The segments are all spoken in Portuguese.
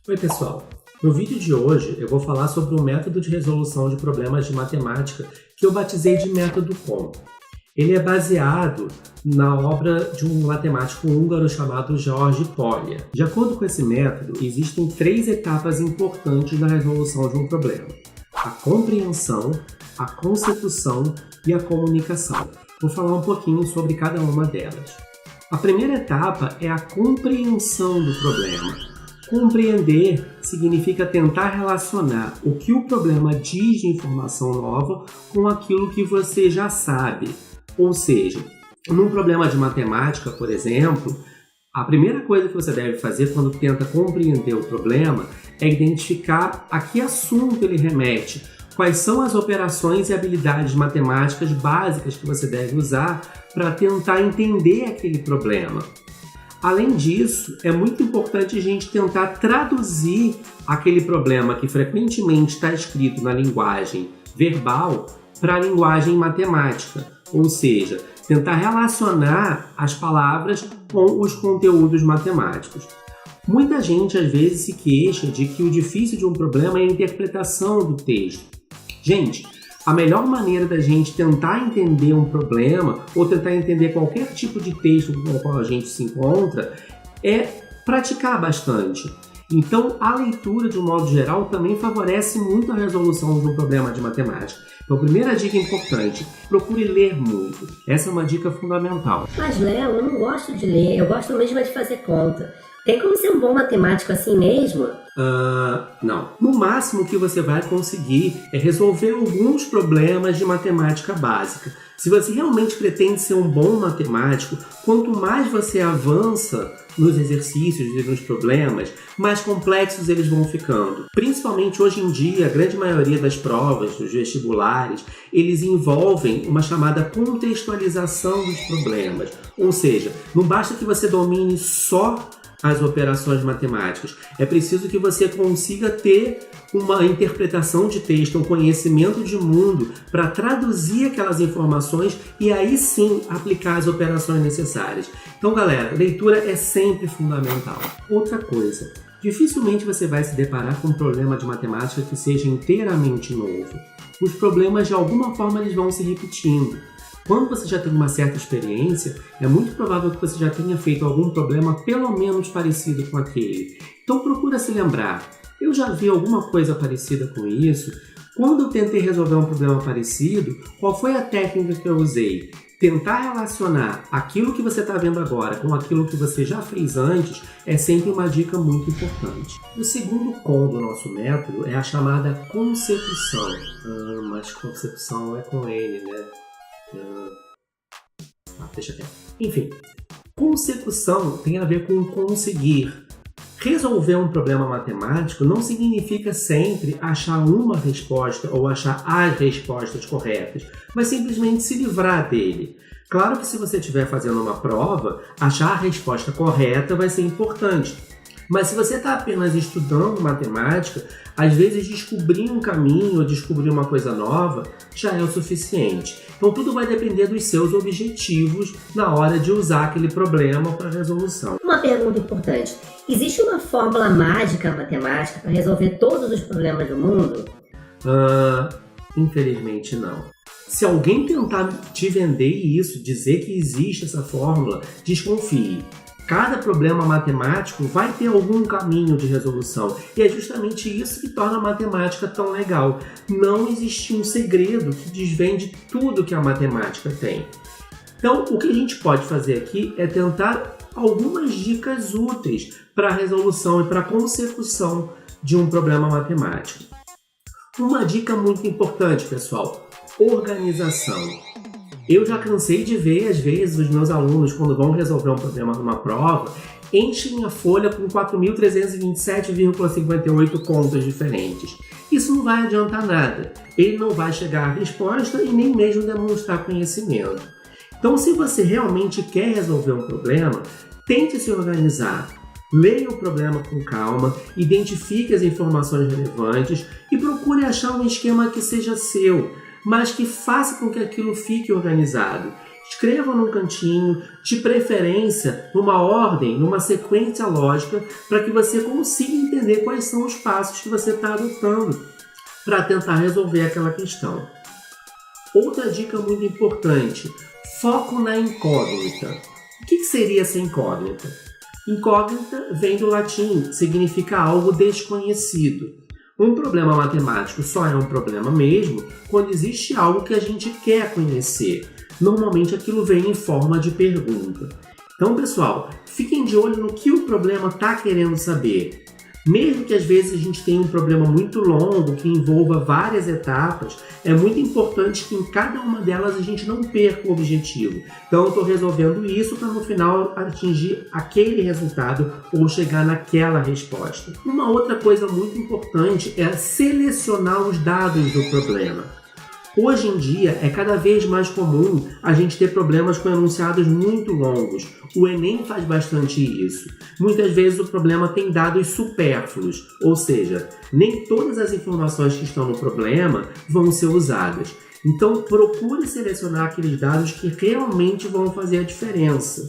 Oi pessoal, no vídeo de hoje eu vou falar sobre um método de resolução de problemas de matemática que eu batizei de método COM. Ele é baseado na obra de um matemático húngaro chamado George Polya. De acordo com esse método, existem 3 etapas importantes na resolução de um problema: a compreensão, a consecução e a comunicação. Vou falar um pouquinho sobre cada uma delas. A primeira etapa é a compreensão do problema. Compreender significa tentar relacionar o que o problema diz de informação nova com aquilo que você já sabe. Ou seja, num problema de matemática, por exemplo, a primeira coisa que você deve fazer quando tenta compreender o problema é identificar a que assunto ele remete, quais são as operações e habilidades matemáticas básicas que você deve usar para tentar entender aquele problema. Além disso, é muito importante a gente tentar traduzir aquele problema que frequentemente está escrito na linguagem verbal para a linguagem matemática, ou seja, tentar relacionar as palavras com os conteúdos matemáticos. Muita gente às vezes se queixa de que o difícil de um problema é a interpretação do texto. Gente, a melhor maneira da gente tentar entender um problema ou tentar entender qualquer tipo de texto com o qual a gente se encontra é praticar bastante. Então, a leitura, de um modo geral, também favorece muito a resolução de um problema de matemática. Então, a primeira dica importante: procure ler muito. Essa é uma dica fundamental. Mas, Léo, eu não gosto de ler, eu gosto mesmo de fazer conta. Tem como ser um bom matemático assim mesmo? Não. No máximo que você vai conseguir é resolver alguns problemas de matemática básica. Se você realmente pretende ser um bom matemático, quanto mais você avança nos exercícios e nos problemas, mais complexos eles vão ficando. Principalmente hoje em dia, a grande maioria das provas, dos vestibulares, eles envolvem uma chamada contextualização dos problemas. Ou seja, não basta que você domine só as operações matemáticas. É preciso que você consiga ter uma interpretação de texto, um conhecimento de mundo para traduzir aquelas informações e aí sim aplicar as operações necessárias. Então, galera, leitura é sempre fundamental. Outra coisa, dificilmente você vai se deparar com um problema de matemática que seja inteiramente novo. Os problemas, de alguma forma, eles vão se repetindo. Quando você já tem uma certa experiência, é muito provável que você já tenha feito algum problema pelo menos parecido com aquele. Então procura se lembrar: eu já vi alguma coisa parecida com isso? Quando eu tentei resolver um problema parecido, qual foi a técnica que eu usei? Tentar relacionar aquilo que você está vendo agora com aquilo que você já fez antes é sempre uma dica muito importante. O segundo COM do nosso método é a chamada consecução. Mas consecução é com N, né? Deixa quieto. Enfim, consecução tem a ver com conseguir. Resolver um problema matemático não significa sempre achar uma resposta ou achar as respostas corretas, mas simplesmente se livrar dele. Claro que se você estiver fazendo uma prova, achar a resposta correta vai ser importante. Mas se você está apenas estudando matemática, às vezes descobrir um caminho ou descobrir uma coisa nova já é o suficiente. Então tudo vai depender dos seus objetivos na hora de usar aquele problema para resolução. Uma pergunta importante: existe uma fórmula mágica matemática para resolver todos os problemas do mundo? Infelizmente não. Se alguém tentar te vender isso, dizer que existe essa fórmula, desconfie. Cada problema matemático vai ter algum caminho de resolução. E é justamente isso que torna a matemática tão legal. Não existe um segredo que desvende tudo que a matemática tem. Então, o que a gente pode fazer aqui é tentar algumas dicas úteis para a resolução e para a consecução de um problema matemático. Uma dica muito importante, pessoal: organização. Eu já cansei de ver, às vezes, os meus alunos, quando vão resolver um problema numa prova, enchem a folha com 4.327,58 contas diferentes. Isso não vai adiantar nada. Ele não vai chegar à resposta e nem mesmo demonstrar conhecimento. Então, se você realmente quer resolver um problema, tente se organizar. Leia o problema com calma, identifique as informações relevantes e procure achar um esquema que seja seu, mas que faça com que aquilo fique organizado. Escreva num cantinho, de preferência numa ordem, numa sequência lógica, para que você consiga entender quais são os passos que você está adotando para tentar resolver aquela questão. Outra dica muito importante, foco na incógnita. O que seria essa incógnita? Incógnita vem do latim, significa algo desconhecido. Um problema matemático só é um problema mesmo quando existe algo que a gente quer conhecer. Normalmente aquilo vem em forma de pergunta. Então, pessoal, fiquem de olho no que o problema está querendo saber. Mesmo que às vezes a gente tenha um problema muito longo, que envolva várias etapas, é muito importante que em cada uma delas a gente não perca o objetivo. Então eu estou resolvendo isso para no final atingir aquele resultado ou chegar naquela resposta. Uma outra coisa muito importante é selecionar os dados do problema. Hoje em dia é cada vez mais comum a gente ter problemas com enunciados muito longos. O Enem faz bastante isso. Muitas vezes o problema tem dados supérfluos, ou seja, nem todas as informações que estão no problema vão ser usadas. Então procure selecionar aqueles dados que realmente vão fazer a diferença.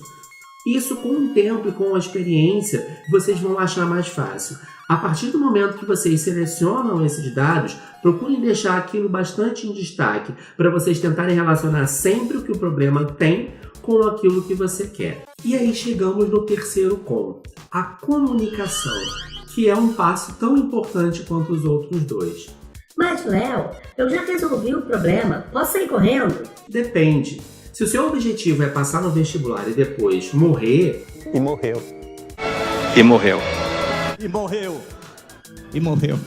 Isso com o tempo e com a experiência vocês vão achar mais fácil. A partir do momento que vocês selecionam esses dados, procurem deixar aquilo bastante em destaque para vocês tentarem relacionar sempre o que o problema tem com aquilo que você quer. E aí chegamos no terceiro com, a comunicação, que é um passo tão importante quanto os outros dois. Mas, Léo, eu já resolvi o problema. Posso sair correndo? Depende. Se o seu objetivo é passar no vestibular e depois morrer... E morreu. E morreu. E morreu. E morreu.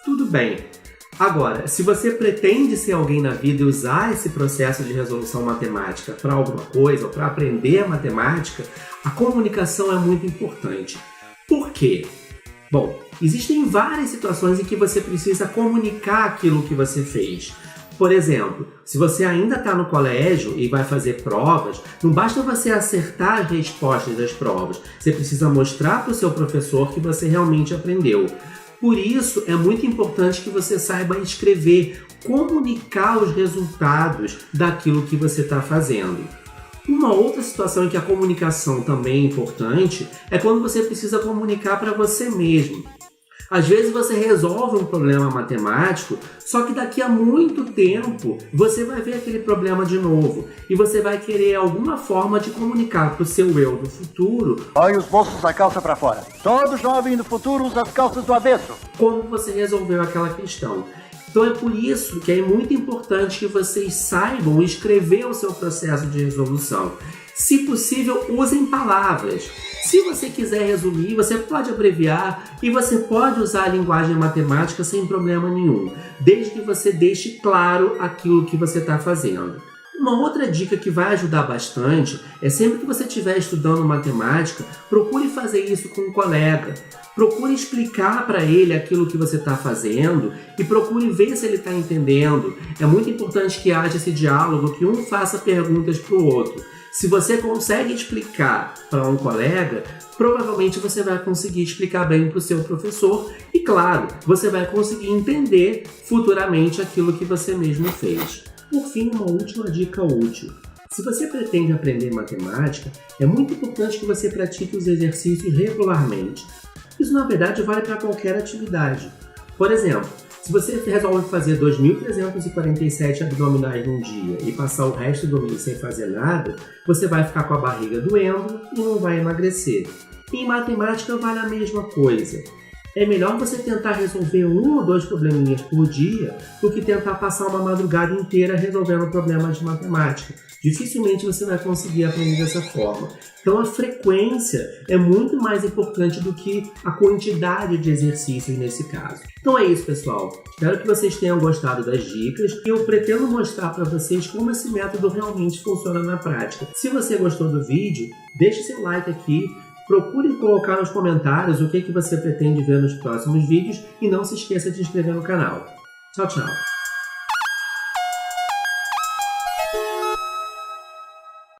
Tudo bem. Agora, se você pretende ser alguém na vida e usar esse processo de resolução matemática para alguma coisa, ou para aprender a matemática, a comunicação é muito importante. Por quê? Bom, existem várias situações em que você precisa comunicar aquilo que você fez. Por exemplo, se você ainda está no colégio e vai fazer provas, não basta você acertar as respostas das provas, você precisa mostrar para o seu professor que você realmente aprendeu. Por isso, é muito importante que você saiba escrever, comunicar os resultados daquilo que você está fazendo. Uma outra situação em que a comunicação também é importante é quando você precisa comunicar para você mesmo. Às vezes você resolve um problema matemático, só que daqui a muito tempo você vai ver aquele problema de novo e você vai querer alguma forma de comunicar para o seu eu do futuro. Olha os bolsos da calça para fora. Todo jovem do futuro usa as calças do avesso. Como você resolveu aquela questão. Então é por isso que é muito importante que vocês saibam escrever o seu processo de resolução. Se possível, usem palavras. Se você quiser resumir, você pode abreviar e você pode usar a linguagem matemática sem problema nenhum, desde que você deixe claro aquilo que você está fazendo. Uma outra dica que vai ajudar bastante é sempre que você estiver estudando matemática, procure fazer isso com um colega. Procure explicar para ele aquilo que você está fazendo e procure ver se ele está entendendo. É muito importante que haja esse diálogo, que um faça perguntas para o outro. Se você consegue explicar para um colega, provavelmente você vai conseguir explicar bem para o seu professor e, claro, você vai conseguir entender futuramente aquilo que você mesmo fez. Por fim, uma última dica útil. Se você pretende aprender matemática, é muito importante que você pratique os exercícios regularmente. Isso, na verdade, vale para qualquer atividade. Por exemplo, se você resolve fazer 2.347 abdominais num dia e passar o resto do mês sem fazer nada, você vai ficar com a barriga doendo e não vai emagrecer. Em matemática vale a mesma coisa. É melhor você tentar resolver 1 ou 2 probleminhas por dia do que tentar passar uma madrugada inteira resolvendo problemas de matemática. Dificilmente você vai conseguir aprender dessa forma. Então a frequência é muito mais importante do que a quantidade de exercícios nesse caso. Então é isso, pessoal. Espero que vocês tenham gostado das dicas e eu pretendo mostrar para vocês como esse método realmente funciona na prática. Se você gostou do vídeo, deixe seu like aqui. Procure colocar nos comentários o que você pretende ver nos próximos vídeos e não se esqueça de se inscrever no canal. Tchau, tchau!